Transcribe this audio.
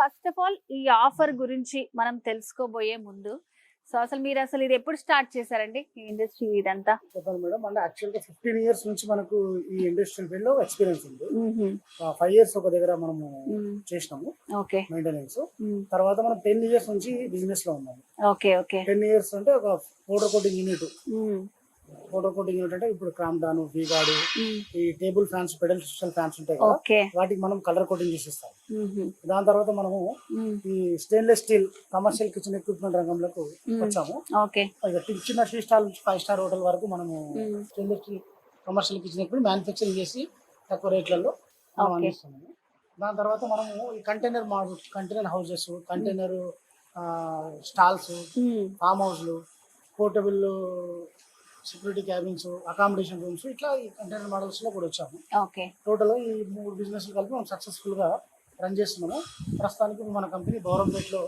First of all ఈ offer గురించి మనం తెలుసుకోబోయే ముందు మీరు అసలు ఇది ఎప్పుడు స్టార్ట్ చేశారండి ఈ ఇండస్ట్రీ ఇదంతా? చెప్పండి మేడం. అంటే యాక్చువల్గా 15 years నుంచి మనకు ఈ ఇండస్ట్రియల్ ఫీల్డ్ లో ఎక్స్పీరియన్స్ ఉంది. 5 years ఒక దగ్గర మనము చేసినాము ఓకే మెయింటెనెన్స్. తర్వాత మనం 10 years నుంచి బిజినెస్ లో ఉన్నాము. ఓకే ఓకే 10 years అంటే ఒక powder coating unit. Powder coating unit అంటే ఇప్పుడు క్రాంప్టాన్, వీగార్డ్, ఈ టేబుల్ ఫ్యాన్స్, పెడల్ ఫ్యాన్స్ ఉంటాయి కదా, ఓకే వాటికి మనం కలర్ కోటింగ్ చేసి ఇస్తాం. దాని తర్వాత మనము ఈ stainless steel commercial kitchen equipment రంగంలోకి వచ్చాము. ఓకే చిన్న 3 స్టార్ నుంచి 5 star హోటల్ వరకు మనము stainless steel commercial kitchen equipment manufacturing చేసి తక్కువ రేట్లలో మనం అందిస్తున్నాము. దాని తర్వాత మనము ఈ container model, container houses, container stalls, farm హౌస్లు, portable security cabins, accommodation rooms, ఇట్లా ఈ కంటైనర్ మోడల్స్ లో కూడా వచ్చాము. ఓకే టోటల్ ఈ 3 బిజినెస్ కలిపి మనం సక్సెస్ఫుల్ గా రన్ చేస్తున్నాము. ప్రస్తుతానికి మన కంపెనీ గౌరవపేటలో